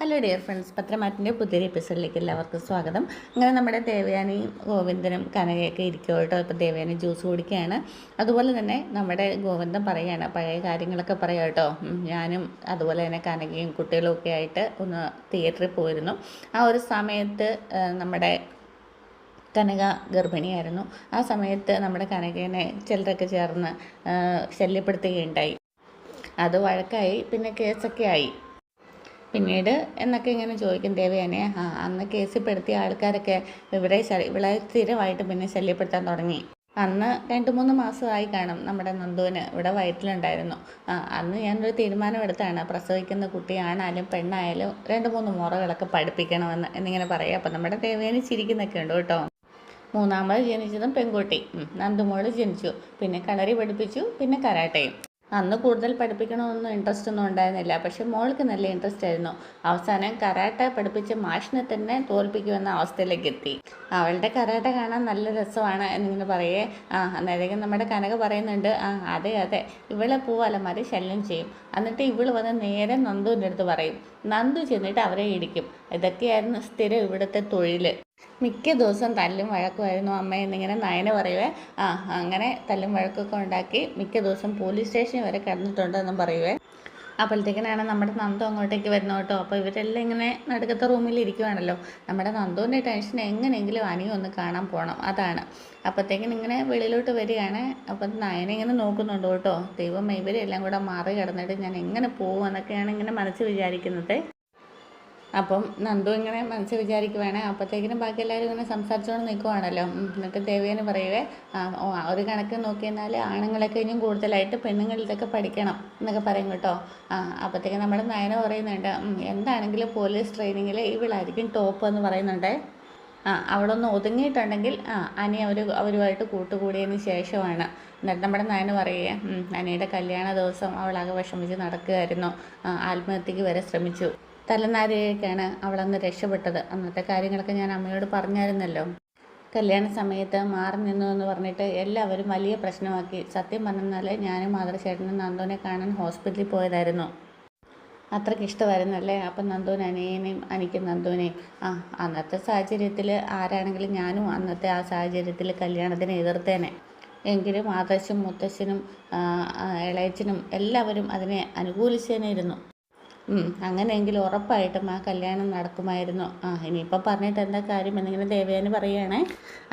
Hello dear friends, പത്രമാറ്റിൻ്റെ പുതിയൊരു എപ്പിസോഡിലേക്ക് എല്ലാവർക്കും സ്വാഗതം. അങ്ങനെ നമ്മുടെ ദേവയാനിയും ഗോവിന്ദനും കനകയൊക്കെ ഇരിക്കും കേട്ടോ. ഇപ്പോൾ ദേവയാനി ജ്യൂസ് കുടിക്കുകയാണ്. അതുപോലെ തന്നെ നമ്മുടെ ഗോവിന്ദൻ പറയുകയാണ്, പഴയ കാര്യങ്ങളൊക്കെ പറയാം കേട്ടോ. ഞാനും അതുപോലെ തന്നെ കനകയും കുട്ടികളും ഒക്കെ ആയിട്ട് ഒന്ന് തിയേറ്ററിൽ പോയിരുന്നു. ആ ഒരു സമയത്ത് നമ്മുടെ കനക ഗർഭിണിയായിരുന്നു. ആ സമയത്ത് നമ്മുടെ കനകേനെ ചിലരൊക്കെ ചേർന്ന് ശല്യപ്പെടുത്തുകയുണ്ടായി. അത് വഴക്കായി, പിന്നെ കേസൊക്കെ ആയി. പിന്നീട് എന്നൊക്കെ ഇങ്ങനെ ചോദിക്കും ദേവയാനെ. അന്ന് കേസിൽ പെടുത്തിയ ആൾക്കാരൊക്കെ ഇവളെ സ്ഥിരമായിട്ട് പിന്നെ ശല്യപ്പെടുത്താൻ തുടങ്ങി. അന്ന് 2-3 മാസമായി കാണും നമ്മുടെ നന്ദുവിന് ഇവിടെ വയറ്റിലുണ്ടായിരുന്നു. അന്ന് ഞാനൊരു തീരുമാനമെടുത്താണ്, പ്രസവിക്കുന്ന കുട്ടിയാണായാലും പെണ്ണായാലും 2-3 മുറകളൊക്കെ പഠിപ്പിക്കണമെന്ന് എന്നിങ്ങനെ പറയാം. അപ്പം നമ്മുടെ ദേവയാനി ചിരിക്കുന്നൊക്കെ ഉണ്ട് കേട്ടോ. 3ാമത് ജനിച്ചതും പെൺകുട്ടി, നന്ദുമോള് ജനിച്ചു. പിന്നെ കളരി പഠിപ്പിച്ചു, പിന്നെ കരാട്ടയും. അന്ന് കൂടുതൽ പഠിപ്പിക്കണമെന്നൊന്നും ഇൻട്രസ്റ്റ് ഒന്നും ഉണ്ടായിരുന്നില്ല. പക്ഷെ മോൾക്ക് നല്ല ഇൻട്രസ്റ്റ് ആയിരുന്നു. അവസാനം കരാട്ട പഠിപ്പിച്ച് മാഷിനെ തന്നെ തോൽപ്പിക്കുമെന്ന അവസ്ഥയിലേക്ക് എത്തി. അവളുടെ കരാട്ട കാണാൻ നല്ല രസമാണ് എന്നിങ്ങനെ പറയേ. അന്നേരം നമ്മുടെ കനക പറയുന്നുണ്ട്, അതെ അതെ, ഇവളെ പൂവാലന്മാർ ശല്യം ചെയ്യും. എന്നിട്ട് ഇവള് വന്ന് നേരെ നന്ദുവിൻ്റെ അടുത്ത് പറയും. നന്ദു ചെന്നിട്ട് അവരെ ഇടിക്കും. ഇതൊക്കെയായിരുന്നു സ്ഥിരം ഇവിടുത്തെ തൊഴിൽ. മിക്ക ദിവസം തല്ലും വഴക്കുമായിരുന്നു അമ്മ എന്നിങ്ങനെ നയന പറയുവേ. അങ്ങനെ തല്ലും വഴക്കൊക്കെ ഉണ്ടാക്കി മിക്ക ദിവസം പോലീസ് സ്റ്റേഷനിൽ വരെ കിടന്നിട്ടുണ്ടെന്നും പറയുവേ. അപ്പോഴത്തേക്കിനാണ് നമ്മുടെ നന്ദു അങ്ങോട്ടേക്ക് വരുന്നത് കേട്ടോ. അപ്പോൾ ഇവരെല്ലാം ഇങ്ങനെ നടുക്കത്തെ റൂമിൽ ഇരിക്കുവാണല്ലോ. നമ്മുടെ നന്ദുവിൻ്റെ ടെൻഷൻ എങ്ങനെയെങ്കിലും അനിയും ഒന്ന് കാണാൻ പോകണം, അതാണ്. അപ്പോഴത്തേക്കിനും ഇങ്ങനെ വെളിയിലോട്ട് വരികയാണ്. അപ്പം നയന ഇങ്ങനെ നോക്കുന്നുണ്ട് കേട്ടോ. ദൈവം ഇവരെല്ലാം കൂടെ മാറി കിടന്നിട്ട് ഞാൻ എങ്ങനെ പോകും എന്നൊക്കെയാണ് ഇങ്ങനെ മനസ്സ് വിചാരിക്കുന്നത്. അപ്പം നന്ദു ഇങ്ങനെ മനസ്സിൽ വിചാരിക്കുവാണ്. അപ്പോഴത്തേക്കിനും ബാക്കി എല്ലാവരും ഇങ്ങനെ സംസാരിച്ചുകൊണ്ട് നിൽക്കുവാണല്ലോ. എന്നിട്ട് ദേവേനെ പറയുവേ, ഒരു കണക്ക് നോക്കിയെന്നാൽ ആണുങ്ങളൊക്കെ ഇനിയും കൂടുതലായിട്ട് പെണ്ണുങ്ങൾ ഇതൊക്കെ പഠിക്കണം എന്നൊക്കെ പറയും കേട്ടോ. അപ്പോഴത്തേക്കും നമ്മുടെ നയന പറയുന്നുണ്ട്, എന്താണെങ്കിലും പോലീസ് ട്രെയിനിങ്ങിൽ ഇവളായിരിക്കും ടോപ്പ് എന്ന് പറയുന്നുണ്ട്. അവിടെ ഒന്ന് ഒതുങ്ങിയിട്ടുണ്ടെങ്കിൽ അനി അവരുമായിട്ട് കൂട്ടുകൂടിയതിന് ശേഷമാണ്. എന്നിട്ട് നമ്മുടെ നയന പറയുക, അനിയുടെ കല്യാണ ദിവസം അവളാകെ വിഷമിച്ച് നടക്കുകയായിരുന്നു. ആത്മഹത്യക്ക് വരെ ശ്രമിച്ചു. തലനാരിഴയ്ക്കാണ് അവളന്ന് രക്ഷപ്പെട്ടത്. അന്നത്തെ കാര്യങ്ങളൊക്കെ ഞാൻ അമ്മയോട് പറഞ്ഞായിരുന്നല്ലോ. കല്യാണ സമയത്ത് മാറി നിന്നു എന്ന് പറഞ്ഞിട്ട് എല്ലാവരും വലിയ പ്രശ്നമാക്കി. സത്യം പറഞ്ഞാൽ ഞാനും മാതൃശേട്ടനും നന്ദുവിനെ കാണാൻ ഹോസ്പിറ്റലിൽ പോയതായിരുന്നു. അത്രയ്ക്ക് ഇഷ്ടമായിരുന്നല്ലേ. അപ്പം നന്ദുവിന് അനിയനെയും അനിക്കും നന്ദുവിനെയും. അന്നത്തെ സാഹചര്യത്തിൽ ആരാണെങ്കിലും ഞാനും അന്നത്തെ ആ സാഹചര്യത്തിൽ കല്യാണത്തിന് എതിർത്തേനെ. എങ്കിലും ആദർശും മുത്തശ്ശനും ഇളയച്ചനും എല്ലാവരും അതിനെ അനുകൂലിച്ചേനെയിരുന്നു. അങ്ങനെയെങ്കിലും ഉറപ്പായിട്ടും ആ കല്യാണം നടക്കുമായിരുന്നു. ഇനിയിപ്പോൾ പറഞ്ഞിട്ട് എന്താ കാര്യം എന്നിങ്ങനെ ദേവയാനി പറയുകയാണേ.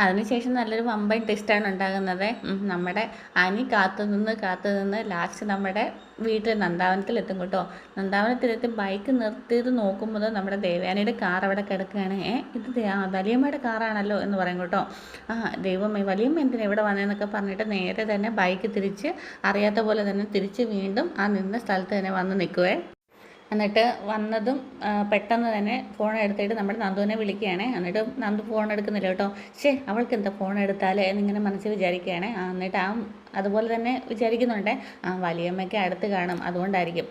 അതിനുശേഷം നല്ലൊരു വമ്പൻ ടെസ്റ്റാണ് ഉണ്ടാകുന്നത്. നമ്മുടെ അനി കാത്തുനിന്ന് ലാസ്റ്റ് നമ്മുടെ വീട്ടിൽ നന്ദാവനത്തിലെത്തും കേട്ടോ. നന്ദാവനത്തിലെത്തി ബൈക്ക് നിർത്തിയത് നോക്കുമ്പോൾ നമ്മുടെ ദേവയാനിയുടെ കാർ അവിടെ കിടക്കുകയാണ്. ഇത് വലിയമ്മയുടെ കാറാണല്ലോ എന്ന് പറയും കേട്ടോ. ദൈവമേ, വലിയമ്മ എന്തിനാ ഇവിടെ വന്നതെന്നൊക്കെ പറഞ്ഞിട്ട് നേരെ തന്നെ ബൈക്ക് തിരിച്ച് അറിയാത്ത പോലെ തന്നെ തിരിച്ച് വീണ്ടും ആ നിന്ന സ്ഥലത്ത് തന്നെ വന്ന് നിൽക്കുവേ. എന്നിട്ട് വന്നതും പെട്ടെന്ന് തന്നെ ഫോൺ എടുത്തിട്ട് നമ്മുടെ നന്ദുവിനെ വിളിക്കുകയാണ്. എന്നിട്ട് നന്ദു ഫോൺ എടുക്കുന്നില്ല കേട്ടോ. അവൾക്ക് എന്താ ഫോൺ എടുത്താൽ എന്നിങ്ങനെ മനസ്സിൽ വിചാരിക്കുകയാണ്. എന്നിട്ട് അതുപോലെ തന്നെ വിചാരിക്കുന്നുണ്ട്, വലിയമ്മയ്ക്ക് അടുത്ത് കാണും, അതുകൊണ്ടായിരിക്കും.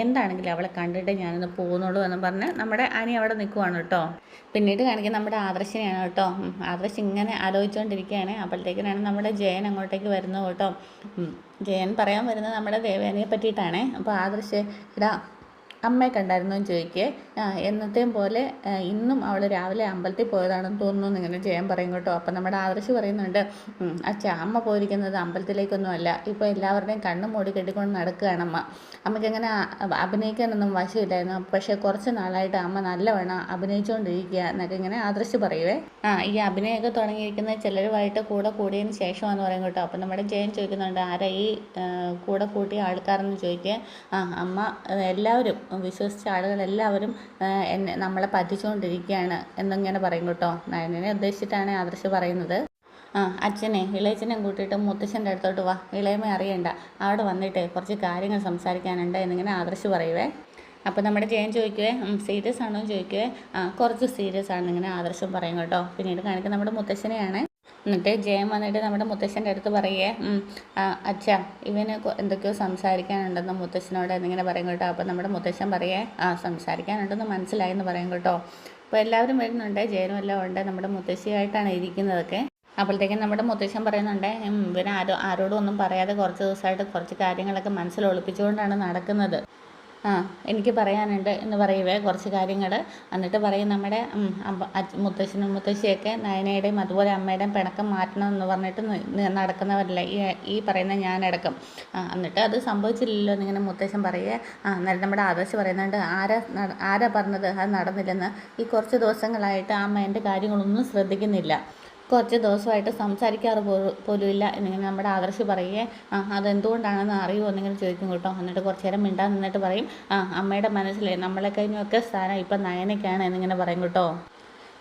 എന്താണെങ്കിലും അവളെ കണ്ടിട്ട് ഞാനൊന്ന് പോകുന്നുള്ളൂ എന്ന് പറഞ്ഞ് നമ്മുടെ അനി അവിടെ നിൽക്കുവാണ് കേട്ടോ. പിന്നീട് കാണിക്കുന്നത് നമ്മുടെ ആദർശിനെയാണ് കേട്ടോ. ആദർശ് ഇങ്ങനെ ആലോചിച്ചുകൊണ്ടിരിക്കുകയാണ്. അപ്പോഴത്തേക്കിനാണ് നമ്മുടെ ജയൻ അങ്ങോട്ടേക്ക് വരുന്നത് കേട്ടോ. ജയൻ പറയാൻ വരുന്നത് നമ്മുടെ ദേവയാനിയെ പറ്റിയിട്ടാണ്. അപ്പോൾ ആദർശ്, അമ്മയെ കണ്ടായിരുന്നോ എന്ന് ചോദിക്കേ. എന്നത്തെയും പോലെ ഇന്നും അവൾ രാവിലെ അമ്പലത്തിൽ പോയതാണെന്ന് തോന്നുന്നു എന്നിങ്ങനെ ജയൻ പറയും കേട്ടോ. അപ്പം നമ്മുടെ ആദർശ് പറയുന്നുണ്ട്, അമ്മ പോയിരിക്കുന്നത് അമ്പലത്തിലേക്കൊന്നും അല്ല, ഇപ്പോൾ എല്ലാവരുടെയും കണ്ണും മൂടി കെട്ടിക്കൊണ്ട് നടക്കുകയാണ് അമ്മ. അമ്മയ്ക്ക് അങ്ങനെ അഭിനയിക്കാനൊന്നും വശമില്ലായിരുന്നു. പക്ഷേ കുറച്ച് നാളായിട്ട് അമ്മ നല്ലവണ്ണം അഭിനയിച്ചുകൊണ്ടിരിക്കുക എന്നൊക്കെ ഇങ്ങനെ ആദർശ് പറയുവേ. ഈ അഭിനയമൊക്കെ തുടങ്ങിയിരിക്കുന്നത് ചിലരുമായിട്ട് കൂടെ കൂടിയതിന് ശേഷമാണെന്ന് പറയും കേട്ടോ. അപ്പം നമ്മുടെ ജയൻ ചോദിക്കുന്നുണ്ട്, ആരാ ഈ കൂടെ കൂട്ടിയ ആൾക്കാരെന്ന് ചോദിക്കുക. അമ്മ എല്ലാവരും വിശ്വസിച്ച ആളുകളെല്ലാവരും നമ്മളെ പറ്റിച്ചുകൊണ്ടിരിക്കുകയാണ് എന്നിങ്ങനെ പറയും കേട്ടോ. നയനെ ഉദ്ദേശിച്ചിട്ടാണ് ആദർശ് പറയുന്നത്. ഇളയച്ചനെ കൂട്ടിയിട്ട് മുത്തശ്ശൻ്റെ അടുത്തോട്ട് വാ, ഇളയമേ അറിയണ്ട, അവിടെ വന്നിട്ട് കുറച്ച് കാര്യങ്ങൾ സംസാരിക്കാനുണ്ട് എന്നിങ്ങനെ ആദർശ് പറയുവേ. അപ്പോൾ നമ്മുടെ ജയൻ ചോദിക്കുവേ, സീരിയസ് ആണോ എന്ന് ചോദിക്കുവേ. കുറച്ച് സീരിയസ് ആണെന്നിങ്ങനെ ആദർശം പറയും കേട്ടോ. പിന്നീട് കാണിക്കുന്ന നമ്മുടെ മുത്തശ്ശനെയാണ്. എന്നിട്ട് ജയൻ വന്നിട്ട് നമ്മുടെ മുത്തശ്ശൻ്റെ അടുത്ത് പറയുകയെ, അച്ഛാ ഇവന് എന്തൊക്കെയോ സംസാരിക്കാനുണ്ടെന്ന് മുത്തശ്ശനോട് എന്നിങ്ങനെ പറയും കേട്ടോ. അപ്പോൾ നമ്മുടെ മുത്തശ്ശൻ പറയേ, സംസാരിക്കാനുണ്ടെന്ന് മനസ്സിലായെന്ന് പറയും കേട്ടോ. അപ്പോൾ എല്ലാവരും വരുന്നുണ്ട്, ജയനും എല്ലാം ഉണ്ട്. നമ്മുടെ മുത്തശ്ശിയായിട്ടാണ് ഇരിക്കുന്നതൊക്കെ. അപ്പോഴത്തേക്കും നമ്മുടെ മുത്തശ്ശൻ പറയുന്നുണ്ട്, ഇവന് ആരോടും ഒന്നും പറയാതെ കുറച്ച് ദിവസമായിട്ട് കുറച്ച് കാര്യങ്ങളൊക്കെ മനസ്സിൽ ഒളിപ്പിച്ചുകൊണ്ടാണ് നടക്കുന്നത്. ആ എനിക്ക് പറയാനുണ്ട് എന്ന് പറയുവേ കുറച്ച് കാര്യങ്ങൾ. എന്നിട്ട് പറയും നമ്മുടെ മുത്തശ്ശനും മുത്തശ്ശിയൊക്കെ നയനയുടെയും അതുപോലെ അമ്മയുടെയും പിണക്കം മാറ്റണം എന്ന് പറഞ്ഞിട്ട് നടക്കുന്നവരല്ല ഈ പറയുന്ന ഞാനടക്കം. എന്നിട്ട് അത് സംഭവിച്ചില്ലല്ലോ എന്നിങ്ങനെ മുത്തശ്ശൻ പറയേ. അന്നേരം നമ്മുടെ ആദർശ് പറയുന്നുണ്ട്, ആരാ പറഞ്ഞത് അത് നടന്നില്ലെന്ന്? ഈ കുറച്ച് ദിവസങ്ങളായിട്ട് അമ്മ എൻ്റെ കാര്യങ്ങളൊന്നും ശ്രദ്ധിക്കുന്നില്ല, കുറച്ച് ദിവസമായിട്ട് സംസാരിക്കാറ് പോലുമില്ല എന്നിങ്ങനെ നമ്മുടെ ആദർശ് പറയുകയെ. അതെന്തുകൊണ്ടാണെന്ന് അറിയുമോ എന്നിങ്ങനെ ചോദിക്കും കേട്ടോ. എന്നിട്ട് കുറച്ച് നേരം മിണ്ടാൻ നിന്നിട്ട് പറയും, അമ്മയുടെ മനസ്സിലെ നമ്മളെ കഴിഞ്ഞൊക്കെ സ്ഥാനം ഇപ്പം നയനയ്ക്കാണ് എന്നിങ്ങനെ പറയും കേട്ടോ.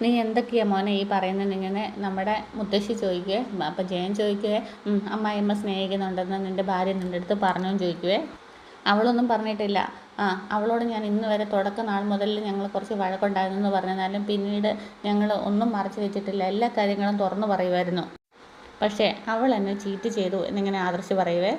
നീ എന്തൊക്കെയാ മോനെ ഈ പറയുന്നതെന്നിങ്ങനെ നമ്മുടെ മുത്തശ്ശി ചോദിക്കുവേ. അപ്പം ജയൻ ചോദിക്കുവേ, അമ്മായിയമ്മ സ്നേഹിക്കുന്നുണ്ടെന്ന് നിൻ്റെ ഭാര്യ നിൻ്റെ അടുത്ത് പറഞ്ഞോന്ന് ചോദിക്കുവേ. അവളൊന്നും പറഞ്ഞിട്ടില്ല. അവളോട് ഞാൻ ഇന്ന് വരെ തുടക്ക നാൾ മുതൽ ഞങ്ങൾ കുറച്ച് വഴക്കുണ്ടായിരുന്നു എന്ന് പറഞ്ഞാലും പിന്നീട് ഞങ്ങൾ ഒന്നും മറച്ചു വെച്ചിട്ടില്ല, എല്ലാ കാര്യങ്ങളും തുറന്നു പറയുമായിരുന്നു. പക്ഷേ അവൾ എന്നെ ചീറ്റ് ചെയ്തു എന്നിങ്ങനെ ആദർശ് പറയുവേ.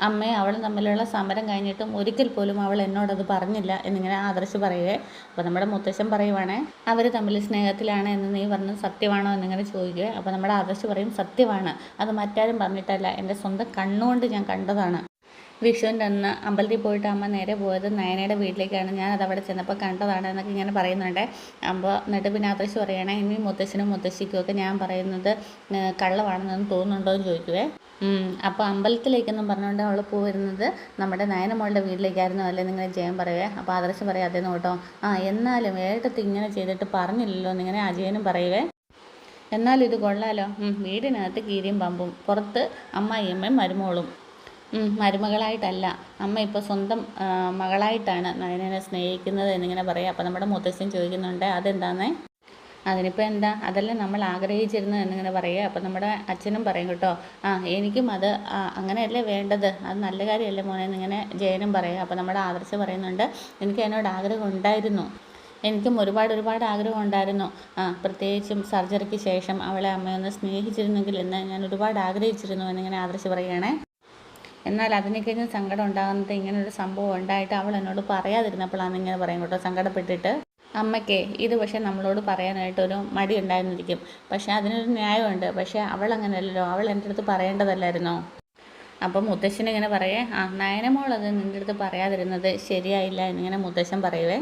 അമ്മയും അവളും തമ്മിലുള്ള സമരം കഴിഞ്ഞിട്ടും ഒരിക്കൽ പോലും അവൾ എന്നോടത് പറഞ്ഞില്ല എന്നിങ്ങനെ ആദർശ് പറയുവേ. അപ്പോൾ നമ്മുടെ മുത്തശ്ശൻ പറയുവാണേ, അവർ തമ്മിൽ സ്നേഹത്തിലാണ് എന്ന് നീ പറഞ്ഞത് സത്യമാണോ എന്നിങ്ങനെ ചോദിക്കുക. അപ്പോൾ നമ്മുടെ ആദർശ് പറയും, സത്യമാണ്, അത് മറ്റാരും പറഞ്ഞിട്ടല്ല, എൻ്റെ സ്വന്തം കണ്ണുകൊണ്ട് ഞാൻ കണ്ടതാണ്. വിഷുവിൻ്റെ അന്ന് അമ്പലത്തിൽ പോയിട്ട് അമ്മ നേരെ പോയത് നയനയുടെ വീട്ടിലേക്കാണ്, ഞാനത് അവിടെ ചെന്നപ്പോൾ കണ്ടതാണ് എന്നൊക്കെ ഇങ്ങനെ പറയുന്നുണ്ട്. അപ്പോൾ എന്നിട്ട് പിന്നെ ആദർശ് പറയുകയാണെ, ഇനി മുത്തശ്ശനും മുത്തശ്ശിക്കും ഒക്കെ ഞാൻ പറയുന്നത് കള്ളമാണെന്ന് തോന്നുന്നുണ്ടോ എന്ന് ചോദിക്കുവേ. അപ്പോൾ അമ്പലത്തിലേക്കെന്നും പറഞ്ഞുകൊണ്ട് അവൾ പോയിരുന്നത് നമ്മുടെ നയനമോളുടെ വീട്ടിലേക്കായിരുന്നു അല്ലേ എന്നിങ്ങനെ ജയൻ പറയുവേ. അപ്പോൾ ആദർശ് പറയാം, അതേന്ന് കേട്ടോ. എന്നാലും ഏട്ടത്തി ഇങ്ങനെ ചെയ്തിട്ട് പറഞ്ഞില്ലല്ലോ എന്നിങ്ങനെ അജയനും പറയുവേ. എന്നാലും ഇത് കൊള്ളാലോ, വീടിനകത്ത് കീരിയും പമ്പും, പുറത്ത് അമ്മായിയമ്മയും മരുമോളും. മരുമകളായിട്ടല്ല, അമ്മ ഇപ്പോൾ സ്വന്തം മകളായിട്ടാണ് നയനനെ സ്നേഹിക്കുന്നത് എന്നിങ്ങനെ പറയാം. അപ്പോൾ നമ്മുടെ മുത്തശ്ശൻ ചോദിക്കുന്നുണ്ട്, അതെന്താന്നേ? അതിനിപ്പോൾ എന്താ, അതല്ലേ നമ്മൾ ആഗ്രഹിച്ചിരുന്നു എന്നിങ്ങനെ പറയുക. അപ്പോൾ നമ്മുടെ അച്ഛനും പറയും കേട്ടോ, എനിക്കും അത് അങ്ങനെയല്ലേ വേണ്ടത്, അത് നല്ല കാര്യമല്ലേ മോനെ എന്നിങ്ങനെ ജയനും പറയുക. അപ്പോൾ നമ്മുടെ ആദർശ് പറയുന്നുണ്ട്, എനിക്ക് എന്നോട് ആഗ്രഹം ഉണ്ടായിരുന്നു, എനിക്കും ഒരുപാട് ആഗ്രഹം ഉണ്ടായിരുന്നു. പ്രത്യേകിച്ചും സർജറിക്ക് ശേഷം അവളെ അമ്മയൊന്ന് സ്നേഹിച്ചിരുന്നെങ്കിൽ എന്ന് ഞാൻ ഒരുപാട് ആഗ്രഹിച്ചിരുന്നു എന്നിങ്ങനെ ആദർശ് പറയുകയാണേ. എന്നാൽ അതിനെ കഴിഞ്ഞ് സങ്കടം ഉണ്ടാകുന്നത് ഇങ്ങനൊരു സംഭവം ഉണ്ടായിട്ട് അവൾ എന്നോട് പറയാതിരുന്നപ്പോഴാണ് ഇങ്ങനെ പറയും കേട്ടോ, സങ്കടപ്പെട്ടിട്ട്. അമ്മയ്ക്ക് ഇത് പക്ഷേ നമ്മളോട് പറയാനായിട്ടൊരു മടി ഉണ്ടായിരുന്നിരിക്കും, പക്ഷേ അതിനൊരു ന്യായമുണ്ട്. പക്ഷേ അവൾ അങ്ങനെയല്ലല്ലോ, അവൾ എൻ്റെ അടുത്ത് പറയേണ്ടതല്ലായിരുന്നോ? അപ്പം മുത്തശ്ശനിങ്ങനെ പറയേ, നയനമോൾ അത് നിൻ്റെ അടുത്ത് പറയാതിരുന്നത് ശരിയായില്ല എന്നിങ്ങനെ മുത്തശ്ശൻ പറയുവേ.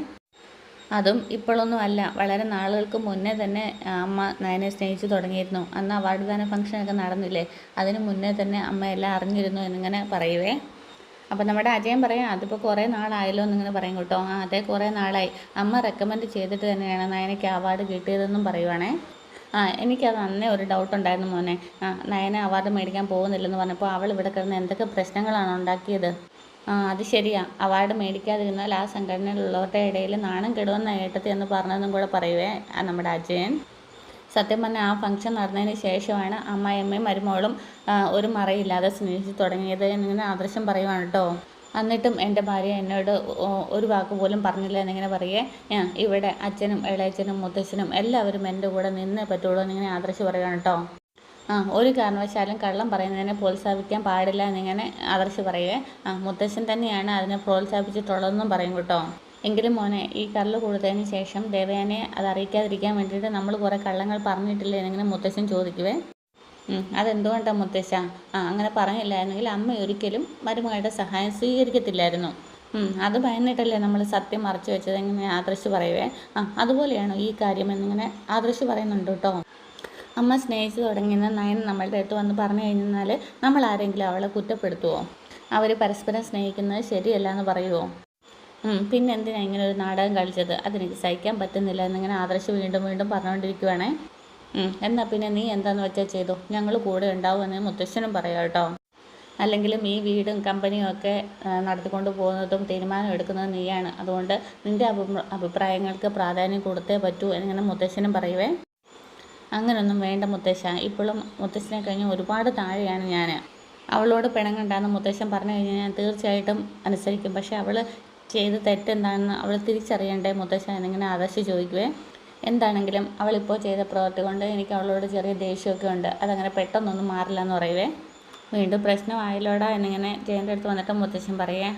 അതും ഇപ്പോഴൊന്നും അല്ല, വളരെ നാളുകൾക്ക് മുന്നേ തന്നെ അമ്മ നയനെ സ്നേഹിച്ച് തുടങ്ങിയിരുന്നു. അന്ന് അവാർഡ് ദാന ഫംഗ്ഷനൊക്കെ നടന്നില്ലേ, അതിന് മുന്നേ തന്നെ അമ്മ എല്ലാം അറിഞ്ഞിരുന്നു എന്നിങ്ങനെ പറയുവേ. അപ്പം നമ്മുടെ അജയൻ പറയാം, അതിപ്പോൾ കുറേ നാളായല്ലോ എന്നിങ്ങനെ പറയും കേട്ടോ. അതെ, കുറേ നാളായി, അമ്മ റെക്കമെൻഡ് ചെയ്തിട്ട് തന്നെയാണ് നയനയ്ക്ക് അവാർഡ് കിട്ടിയതെന്നും പറയുവാണേ. എനിക്കത് അന്നേ ഒരു ഡൗട്ട് ഉണ്ടായിരുന്നു മോനെ, നയന അവാർഡ് മേടിക്കാൻ പോകുന്നില്ലെന്ന് പറഞ്ഞപ്പോൾ അവൾ ഇവിടെ കിടന്ന് എന്തൊക്കെ പ്രശ്നങ്ങളാണ് ഉണ്ടാക്കിയത്. അത് ശരിയാ, അവാർഡ് മേടിക്കാതിരുന്നാൽ ആ സംഘടനയിലുള്ളവരുടെ ഇടയിൽ നാണം കെടുവെന്ന ഏട്ടത്തി എന്ന് പറഞ്ഞതെന്നും കൂടെ പറയുവേ നമ്മുടെ അജയൻ. സത്യം പറഞ്ഞാൽ ആ ഫംഗ്ഷൻ നടന്നതിന് ശേഷമാണ് അമ്മായിയമ്മയും മരുമോളും ഒരു മറയില്ലാതെ സ്നേഹിച്ച് തുടങ്ങിയത് എന്നിങ്ങനെ ആദർശം പറയുവാണ് കേട്ടോ. എന്നിട്ടും എൻ്റെ ഭാര്യ എന്നോട് ഒരു വാക്ക് പോലും പറഞ്ഞില്ല എന്നിങ്ങനെ പറയേ. ഇവിടെ അച്ഛനും ഇളയച്ചനും മുത്തച്ഛനും എല്ലാവരും എൻ്റെ കൂടെ നിന്നേ പറ്റുള്ളൂ എന്നിങ്ങനെ ആദർശ് പറയുകയാണ് കേട്ടോ. ഒരു കാരണവശാലും കള്ളം പറയുന്നതിനെ പ്രോത്സാഹിപ്പിക്കാൻ പാടില്ല എന്നിങ്ങനെ ആദർശ് പറയുവേ. മുത്തശ്ശൻ തന്നെയാണ് അതിനെ പ്രോത്സാഹിപ്പിച്ചിട്ടുള്ളതെന്നും പറയും കേട്ടോ. എങ്കിലും മോനെ, ഈ കള്ള് കൊടുത്തതിന് ശേഷം ദേവയാനെ അത് അറിയിക്കാതിരിക്കാൻ വേണ്ടിയിട്ട് നമ്മൾ കുറേ കള്ളങ്ങൾ പറഞ്ഞിട്ടില്ലേ എന്നിങ്ങനെ മുത്തശ്ശൻ ചോദിക്കുവേ. അതെന്തുകൊണ്ടാണ് മുത്തശ്ശ? അങ്ങനെ പറഞ്ഞില്ലായിരുന്നെങ്കിൽ അമ്മ ഒരിക്കലും മരുമകളുടെ സഹായം സ്വീകരിക്കത്തില്ലായിരുന്നു. അത് ഭയന്നിട്ടല്ലേ നമ്മൾ സത്യം മറച്ചു വെച്ചത് എങ്ങനെ ആദർശ് പറയുവേ. അതുപോലെയാണോ ഈ കാര്യം എന്നിങ്ങനെ ആദർശ് പറയുന്നുണ്ട് കേട്ടോ. അമ്മ സ്നേഹിച്ച് തുടങ്ങിയെന്ന് നയൻ നമ്മളുടെ അടുത്ത് വന്ന് പറഞ്ഞു കഴിഞ്ഞാൽ നമ്മൾ ആരെങ്കിലും അവളെ കുറ്റപ്പെടുത്തുമോ? അവർ പരസ്പരം സ്നേഹിക്കുന്നത് ശരിയല്ല എന്ന് പറയുമോ? പിന്നെ എന്തിനാണ് ഇങ്ങനെ ഒരു നാടകം കളിച്ചത്, അതെനിക്ക് സഹിക്കാൻ പറ്റുന്നില്ല എന്നിങ്ങനെ ആദർശ് വീണ്ടും പറഞ്ഞുകൊണ്ടിരിക്കുവാണേ. എന്നാൽ പിന്നെ നീ എന്താന്ന് വെച്ചാൽ ചെയ്തോ, ഞങ്ങൾ കൂടെ ഉണ്ടാവുമെന്ന് മുത്തശ്ശനും പറയാം കേട്ടോ. അല്ലെങ്കിലും ഈ വീടും കമ്പനിയും ഒക്കെ നടത്തിക്കൊണ്ട് പോകുന്നതും തീരുമാനം എടുക്കുന്നതും നീയാണ്, അതുകൊണ്ട് നിൻ്റെ അഭിപ്രായങ്ങൾക്ക് പ്രാധാന്യം കൊടുത്തേ പറ്റൂ എന്നിങ്ങനെ മുത്തശ്ശനും പറയുവേ. അങ്ങനൊന്നും വേണ്ട മുത്തശ്ശ, ഇപ്പോഴും മുത്തശ്ശനെ കഴിഞ്ഞ് ഒരുപാട് താഴെയാണ് ഞാൻ. അവളോട് പിണങ്ങണ്ടാന്ന് മുത്തശ്ശൻ പറഞ്ഞു കഴിഞ്ഞാൽ ഞാൻ തീർച്ചയായിട്ടും അനുസരിക്കും. പക്ഷേ അവൾ ചെയ്ത് തെറ്റെന്താണെന്ന് അവൾ തിരിച്ചറിയണ്ടേ മുത്തശ്ശ എന്നിങ്ങനെ ആദർശ് ചോദിക്കുവേ. എന്താണെങ്കിലും അവളിപ്പോൾ ചെയ്ത പ്രവൃത്തി കൊണ്ട് എനിക്ക് അവളോട് ചെറിയ ദേഷ്യമൊക്കെ ഉണ്ട്, അതങ്ങനെ പെട്ടെന്നൊന്നും മാറില്ല എന്ന് പറയുവേ. വീണ്ടും പ്രശ്നമായല്ലോടാ എന്നിങ്ങനെ ജയൻ്റെ അടുത്ത് വന്നിട്ട് മുത്തശ്ശൻ പറയേ.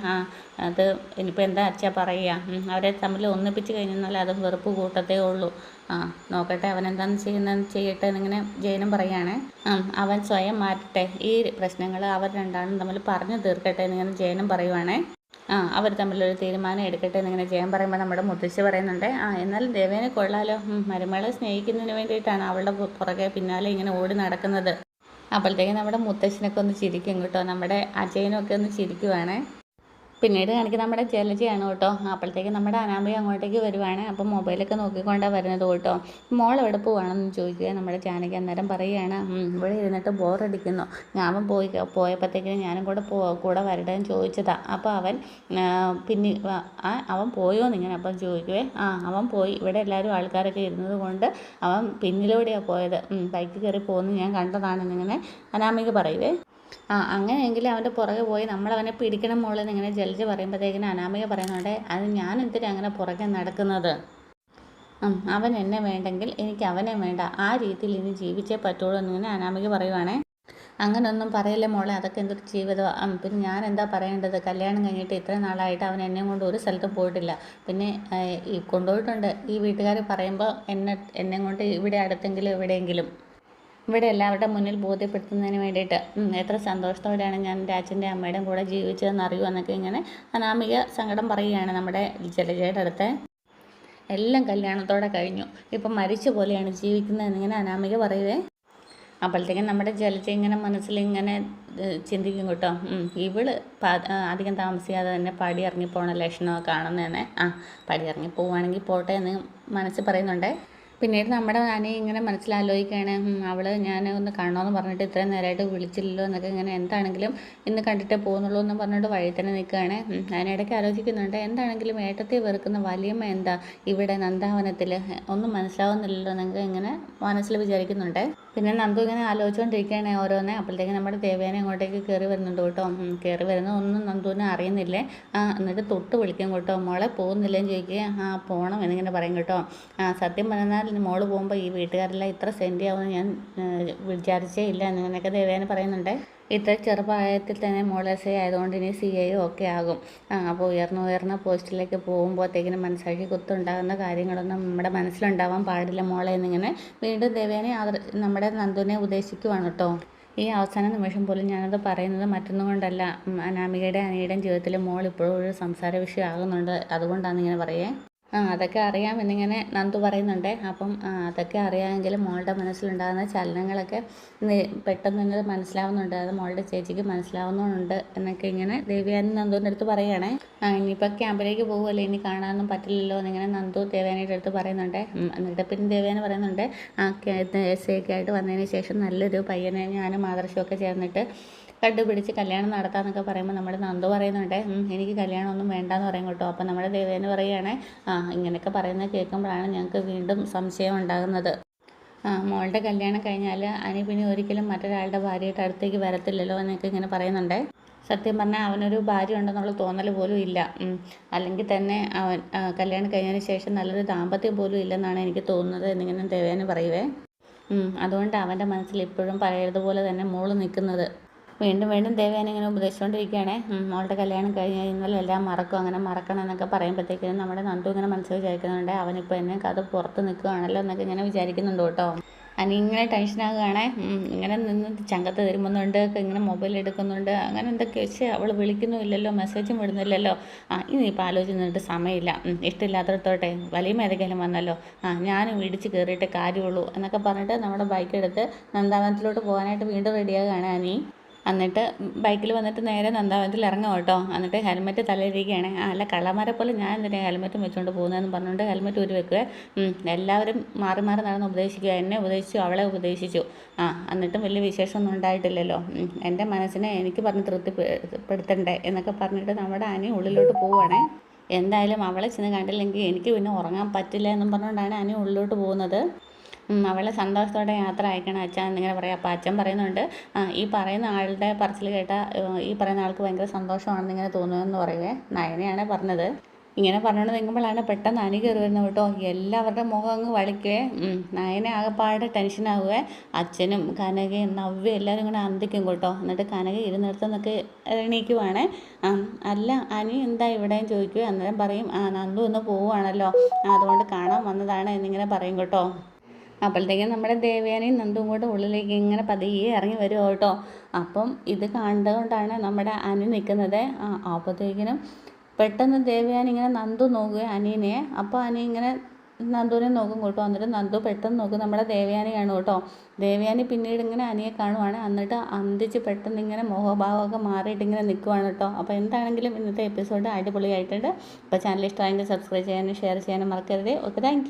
അത് ഇനിയിപ്പോൾ എന്താ അച്ഛാ പറയുക, അവരെ തമ്മിൽ ഒന്നിപ്പിച്ച് കഴിഞ്ഞാൽ അത് വെറുപ്പ് കൂട്ടത്തേ ഉള്ളൂ. നോക്കട്ടെ, അവൻ എന്താണെന്ന് ചെയ്യുന്നതെന്ന് ചെയ്യട്ടെ എന്നിങ്ങനെ ജയനും പറയുകയാണ്. അവൻ സ്വയം മാറ്റട്ടെ, ഈ പ്രശ്നങ്ങൾ അവർ രണ്ടാളും തമ്മിൽ പറഞ്ഞു തീർക്കട്ടെ എന്നിങ്ങനെ ജയനും പറയുവാണേ. അവർ തമ്മിലൊരു തീരുമാനം എടുക്കട്ടെ എന്നിങ്ങനെ ജയൻ പറയുമ്പോൾ നമ്മുടെ മുത്തശ്ശി പറയുന്നുണ്ട്, എന്നാലും ദേവേനെ കൊള്ളാലോ, മരുമകളെ സ്നേഹിക്കുന്നതിന് വേണ്ടിയിട്ടാണ് അവളുടെ പുറകെ പിന്നാലെ ഇങ്ങനെ ഓടി നടക്കുന്നത്. അപ്പോഴത്തേക്കും നമ്മുടെ മുത്തശ്ശനൊക്കെ ഒന്ന് ചിരിക്കും കേട്ടോ, നമ്മുടെ അജയനൊക്കെ ഒന്ന് ചിരിക്കുവാണേ. പിന്നീട് കാണിക്കുന്നത് നമ്മുടെ ജലജയാണ് കേട്ടോ. അപ്പോഴത്തേക്ക് നമ്മുടെ അനാമിക അങ്ങോട്ടേക്ക് വരുവാണ്. അപ്പം മൊബൈലൊക്കെ നോക്കിക്കൊണ്ടാണ് വരുന്നത് കേട്ടോ. മോൾ എവിടെ പോവാണെന്ന് ചോദിക്കുക. നമ്മുടെ ജാനകി അന്നേരം പറയുകയാണ്, ഇവിടെ ഇരുന്നിട്ട് ബോറടിക്കുന്നു, ഞാൻ പോയപ്പോഴത്തേക്കിനും ഞാനും കൂടെ വരട്ടെന്ന് ചോദിച്ചതാണ്. അപ്പോൾ പിന്നെ അവൻ പോയോന്ന് ഇങ്ങനെ അപ്പം ചോദിക്കുവേ. അവൻ പോയി, ഇവിടെ എല്ലാവരും ആൾക്കാരൊക്കെ ഇരുന്നത് കൊണ്ട് അവൻ പിന്നിലൂടെയാണ് പോയത്, ബൈക്ക് കയറി പോകുന്നത് ഞാൻ കണ്ടതാണെന്നിങ്ങനെ അനാമിക പറയുവേ. അങ്ങനെയെങ്കിൽ അവൻ്റെ പുറകെ പോയി നമ്മളവനെ പിടിക്കണം മോളെന്ന് ഇങ്ങനെ ജലജ പറയുമ്പോഴത്തേക്കിനും അനാമിക പറയുന്നുണ്ട്, അത് ഞാൻ എന്തിനാ അങ്ങനെ പുറകെ നടക്കുന്നത്, അവൻ എന്നെ വേണ്ടെങ്കിൽ എനിക്ക് അവനെ വേണ്ട, ആ രീതിയിൽ ഇനി ജീവിച്ചേ പറ്റുള്ളൂ എന്നിങ്ങനെ അനാമിക പറയുവാണേ. അങ്ങനെയൊന്നും പറയല്ലേ മോളെ, അതൊക്കെ എന്തൊരു ജീവിതം. പിന്നെ ഞാൻ എന്താ പറയേണ്ടത്, കല്യാണം കഴിഞ്ഞിട്ട് ഇത്രയും നാളായിട്ട് അവൻ എന്നെ കൊണ്ട് ഒരു സ്ഥലത്തും പോയിട്ടില്ല. പിന്നെ ഈ കൊണ്ടുപോയിട്ടുണ്ട്, ഈ വീട്ടുകാർ പറയുമ്പോൾ എന്നെ കൊണ്ട് ഇവിടെ അടുത്തെങ്കിലും എവിടെയെങ്കിലും ഇവിടെ എല്ലാവരുടെ മുന്നിൽ ബോധ്യപ്പെടുത്തുന്നതിന് വേണ്ടിയിട്ട് എത്ര സന്തോഷത്തോടെയാണ് ഞാൻ എൻ്റെ അച്ഛൻ്റെ അമ്മയുടെയും കൂടെ ജീവിച്ചതെന്ന് അറിയുമെന്നൊക്കെ ഇങ്ങനെ അനാമിക സങ്കടം പറയുകയാണ് നമ്മുടെ ജലജയുടെ അടുത്ത്. എല്ലാം കല്യാണത്തോടെ കഴിഞ്ഞു, ഇപ്പം മരിച്ച പോലെയാണ് ജീവിക്കുന്നതെന്നിങ്ങനെ അനാമിക പറയുവേ. അപ്പോഴത്തേക്കും നമ്മുടെ ജലജ ഇങ്ങനെ മനസ്സിലിങ്ങനെ ചിന്തിക്കും കേട്ടോ, ഇവള് അധികം താമസിയാതെ തന്നെ പടി ഇറങ്ങിപ്പോണ ലക്ഷണമൊക്കെ കാണുന്നതന്നെ. പടി ഇറങ്ങി പോവുകയാണെങ്കിൽ പോട്ടെ എന്ന് മനസ്സിൽ പറയുന്നുണ്ട്. പിന്നീട് നമ്മുടെ അനി ഇങ്ങനെ മനസ്സിലാലോചിക്കുകയാണ്, അവൾ ഞാൻ ഒന്ന് കാണണമെന്ന് പറഞ്ഞിട്ട് ഇത്രയും നേരമായിട്ട് വിളിച്ചില്ലല്ലോ എന്നൊക്കെ ഇങ്ങനെ, എന്താണെങ്കിലും ഇന്ന് കണ്ടിട്ടേ പോകുന്നുള്ളൂ എന്ന് പറഞ്ഞിട്ട് വഴി തന്നെ നിൽക്കുകയാണ്. അതിനിടയ്ക്ക് ആലോചിക്കുന്നുണ്ട്, എന്താണെങ്കിലും ഏട്ടത്തെ വെറുക്കുന്ന വലിയമ്മ എന്താ ഇവിടെ നന്ദാവനത്തിൽ ഒന്നും മനസ്സിലാവുന്നില്ലല്ലോ എന്നൊക്കെ ഇങ്ങനെ മനസ്സിൽ വിചാരിക്കുന്നുണ്ട്. പിന്നെ നന്ദു ഇങ്ങനെ ആലോചിച്ചുകൊണ്ടിരിക്കുകയാണ് ഓരോന്നെ. അപ്പോഴത്തേക്ക് നമ്മുടെ ദേവേനെ അങ്ങോട്ടേക്ക് കയറി വരുന്നുണ്ട് കേട്ടോ. കയറി വരുന്ന ഒന്നും നന്ദുവിനെ അറിയുന്നില്ലേ. എന്നിട്ട് തൊട്ട് വിളിക്കും കേട്ടോ, മോളെ പോകുന്നില്ലേന്ന് ചോദിക്കുക. പോകണം എന്നിങ്ങനെ പറയും കേട്ടോ. സത്യം പറഞ്ഞാൽ മോള് പോകുമ്പോൾ ഈ വീട്ടുകാരെല്ലാം ഇത്ര സെൻറ്റിയാവുമെന്ന് ഞാൻ വിചാരിച്ചേ ഇല്ല എന്നിങ്ങനെയൊക്കെ ദേവേനെ പറയുന്നുണ്ട്. ഇത്ര ചെറുപ്രായത്തിൽ തന്നെ മോൾ എസ് ഐ ആയതുകൊണ്ട് ഇനി CI ഒക്കെ ആകും. അപ്പോൾ ഉയർന്ന പോസ്റ്റിലേക്ക് പോകുമ്പോഴത്തേക്കിനും മനസ്സാക്ഷി കുത്തുണ്ടാകുന്ന കാര്യങ്ങളൊന്നും നമ്മുടെ മനസ്സിലുണ്ടാവാൻ പാടില്ല മോളെ എന്നിങ്ങനെ വീണ്ടും ദേവേനെ നമ്മുടെ നന്ദുവിനെ ഉപദേശിക്കുവാണ് കേട്ടോ. ഈ അവസാന നിമിഷം പോലും ഞാനത് പറയുന്നത് മറ്റൊന്നും കൊണ്ടല്ല, അനാമികയുടെ അനിയുടെയും ജീവിതത്തിൽ മോൾ ഇപ്പോഴും ഒരു സംസാര വിഷയമാകുന്നുണ്ട്, അതുകൊണ്ടാണ് ഇങ്ങനെ പറയേ. അതൊക്കെ അറിയാമെന്നിങ്ങനെ നന്ദു പറയുന്നുണ്ട്. അപ്പം അതൊക്കെ അറിയാമെങ്കിലും മോളുടെ മനസ്സിലുണ്ടാകുന്ന ചലനങ്ങളൊക്കെ പെട്ടെന്ന് തന്നെ മനസ്സിലാവുന്നുണ്ട്, അത് മോളുടെ ചേച്ചിക്ക് മനസ്സിലാവുന്നുണ്ട് എന്നൊക്കെ ഇങ്ങനെ ദേവയാനി നന്ദുവിൻ്റെ അടുത്ത് പറയുകയാണേ. ഇനിയിപ്പോൾ ക്യാമ്പിലേക്ക് പോകുമല്ലേ, ഇനി കാണാനൊന്നും പറ്റില്ലല്ലോ എന്നിങ്ങനെ നന്ദു ദേവയാനിയുടെ അടുത്ത് പറയുന്നുണ്ട്. എന്നിട്ട് പിന്നെ ദേവയാനി പറയുന്നുണ്ട്, SI ഒക്കെ ആയിട്ട് വന്നതിന് ശേഷം നല്ലൊരു പയ്യനെ ഞാനും ആദർശമൊക്കെ ചേർന്നിട്ട് കണ്ടുപിടിച്ച് കല്യാണം നടത്താമെന്നൊക്കെ പറയുമ്പോൾ നമ്മുടെ നന്ദു പറയുന്നുണ്ട്, എനിക്ക് കല്യാണമൊന്നും വേണ്ടാന്ന് പറയും കേട്ടോ. അപ്പോൾ നമ്മുടെ ദേവേനെ പറയുകയാണ്, ഇങ്ങനെയൊക്കെ പറയുന്നത് കേൾക്കുമ്പോഴാണ് ഞങ്ങൾക്ക് വീണ്ടും സംശയം ഉണ്ടാകുന്നത്. മോളുടെ കല്യാണം കഴിഞ്ഞാൽ അനി പിന്നെ ഒരിക്കലും മറ്റൊരാളുടെ ഭാര്യയുടെ അടുത്തേക്ക് വരത്തില്ലല്ലോ എന്നൊക്കെ ഇങ്ങനെ പറയുന്നുണ്ട്. സത്യം പറഞ്ഞാൽ അവനൊരു ഭാര്യ ഉണ്ടെന്നുള്ള തോന്നൽ പോലും ഇല്ല, അല്ലെങ്കിൽ തന്നെ അവൻ കല്യാണം കഴിഞ്ഞതിന് ശേഷം നല്ലൊരു ദാമ്പത്യം പോലും ഇല്ലെന്നാണ് എനിക്ക് തോന്നുന്നത് എന്നിങ്ങനെ ദേവേനെ പറയുവേ. അതുകൊണ്ട് അവൻ്റെ മനസ്സിൽ ഇപ്പോഴും പഴയതുപോലെ തന്നെ മോള് നിൽക്കുന്നത്. വീണ്ടും ദേവേനെ ഇങ്ങനെ ഉപദേശിച്ചുകൊണ്ടിരിക്കുകയാണ്. മോളുടെ കല്യാണം കഴിഞ്ഞ് കഴിഞ്ഞാൽ എല്ലാം മറക്കും, അങ്ങനെ മറക്കണം എന്നൊക്കെ പറയുമ്പോഴത്തേക്കും നമ്മുടെ നന്ദു ഇങ്ങനെ മനസ്സിൽ വിചാരിക്കുന്നുണ്ട്, അവനിപ്പോൾ എന്നെ കഥ പുറത്ത് നിൽക്കുകയാണല്ലോ എന്നൊക്കെ ഇങ്ങനെ വിചാരിക്കുന്നുണ്ട് കേട്ടോ. അനി ഇങ്ങനെ ടെൻഷനാകുകയാണ്, ഇങ്ങനെ നിന്ന് ചങ്കത്ത് തിരുമുന്നുണ്ട്, ഇങ്ങനെ മൊബൈൽ എടുക്കുന്നുണ്ട്, അങ്ങനെ എന്തൊക്കെ വെച്ച് അവൾ വിളിക്കുന്നുമില്ലല്ലോ, മെസ്സേജും വിടുന്നില്ലല്ലോ. ഇനിയിപ്പോൾ ആലോചിച്ചിട്ട് സമയമില്ല, ഇഷ്ടമില്ലാത്തടത്തോട്ടെ വലിയ ഏതെങ്കിലും വന്നല്ലോ, ഞാനും ഇടിച്ച് കയറിയിട്ട് കാര്യമുള്ളൂ എന്നൊക്കെ പറഞ്ഞിട്ട് നമ്മുടെ ബൈക്ക് എടുത്ത് നന്ദാവനത്തിലോട്ട് പോകാനായിട്ട് വീണ്ടും റെഡിയാകുകയാണ് അനി. എന്നിട്ട് ബൈക്കിൽ വന്നിട്ട് നേരെ നന്ദാവനത്തിൽ ഇറങ്ങും കേട്ടോ. എന്നിട്ട് ഹെൽമെറ്റ് തലയിരിക്കുകയാണ്. അല്ല കള്ളന്മാരെ പോലെ ഞാൻ എന്തിനാണ് ഹെൽമെറ്റും വെച്ചുകൊണ്ട് പോകുന്നതെന്ന് പറഞ്ഞുകൊണ്ട് ഹെൽമെറ്റ് ഊരി വെക്കുക. എല്ലാവരും മാറി നടന്ന് ഉപദേശിക്കുക, എന്നെ ഉപദേശിച്ചു, അവളെ ഉപദേശിച്ചു, എന്നിട്ടും വലിയ വിശേഷമൊന്നും ഉണ്ടായിട്ടില്ലല്ലോ, എൻ്റെ മനസ്സിനെ എനിക്ക് പറഞ്ഞ് തൃപ്തിപ്പെടുത്തണ്ടേ എന്നൊക്കെ പറഞ്ഞിട്ട് നമ്മുടെ അനി ഉള്ളിലോട്ട് പോവുകയാണേ. എന്തായാലും അവളെ ചെന്ന് കണ്ടില്ലെങ്കിൽ എനിക്ക് പിന്നെ ഉറങ്ങാൻ പറ്റില്ല എന്നും പറഞ്ഞുകൊണ്ടാണ് അനി ഉള്ളിലോട്ട് പോകുന്നത്. അവളെ സന്തോഷത്തോടെ യാത്ര അയക്കണം അച്ഛൻ എന്നിങ്ങനെ പറയാം. അപ്പോൾ അച്ഛൻ പറയുന്നുണ്ട്, ഈ പറയുന്ന ആളുടെ പറച്ചിൽ കേട്ടാൽ ഈ പറയുന്ന ആൾക്ക് ഭയങ്കര സന്തോഷമാണെന്ന് ഇങ്ങനെ തോന്നുമെന്ന് പറയുവേ. നയനയാണ് പറഞ്ഞത്. ഇങ്ങനെ പറഞ്ഞുകൊണ്ട് നിൽക്കുമ്പോഴാണ് പെട്ടെന്ന് അനി കയറി വരുന്നത് കേട്ടോ. എല്ലാവരുടെ മുഖം അങ്ങ് വളിക്കുകയെ. നയന ആകെപ്പാടെ ടെൻഷനാവുകയെ. അച്ഛനും കനകയും നവ്യ എല്ലാവരും ഇങ്ങനെ അന്തിക്കും കേട്ടോ. എന്നിട്ട് കനക ഇരുന്നിടത്തുനിന്നൊക്കെ എണീക്കുവാണ്. അല്ല അനി എന്താ ഇവിടെയും ചോദിക്കുക. അന്നേരം പറയും, നന്ദു ഒന്ന് പോവുകയാണല്ലോ, അതുകൊണ്ട് കാണാൻ വന്നതാണ് എന്നിങ്ങനെ പറയും കേട്ടോ. അപ്പോഴത്തേക്കും നമ്മുടെ ദേവയാനിയും നന്ദും കൂടെ ഉള്ളിലേക്ക് ഇങ്ങനെ പതിയെ ഇറങ്ങി വരും കേട്ടോ. അപ്പം ഇത് കണ്ടുകൊണ്ടാണ് നമ്മുടെ അനി നിൽക്കുന്നത്. അപ്പോഴത്തേക്കിനും പെട്ടെന്ന് ദേവയാനി ഇങ്ങനെ നന്ദു നോക്കുക അനിയനെ. അപ്പോൾ അനി ഇങ്ങനെ നന്ദുവിനെ നോക്കും കേട്ടോ. എന്നിട്ട് നന്ദു പെട്ടെന്ന് നോക്കും നമ്മുടെ ദേവയാനി കാണും കേട്ടോ. ദേവയാനി പിന്നീട് ഇങ്ങനെ അനിയെ കാണുവാണ്. എന്നിട്ട് അന്തിച്ച് പെട്ടെന്ന് ഇങ്ങനെ മുഖഭാവമൊക്കെ മാറിയിട്ട് ഇങ്ങനെ നിൽക്കുവാണ് കേട്ടോ. അപ്പോൾ എന്താണെങ്കിലും ഇന്നത്തെ എപ്പിസോഡ് അടിപൊളിയായിട്ടുണ്ട്. അപ്പോൾ ചാനൽ ഇഷ്ടമായെങ്കിൽ സബ്സ്ക്രൈബ് ചെയ്യാനും ഷെയർ ചെയ്യാനും മറക്കരുത്. Okay, thank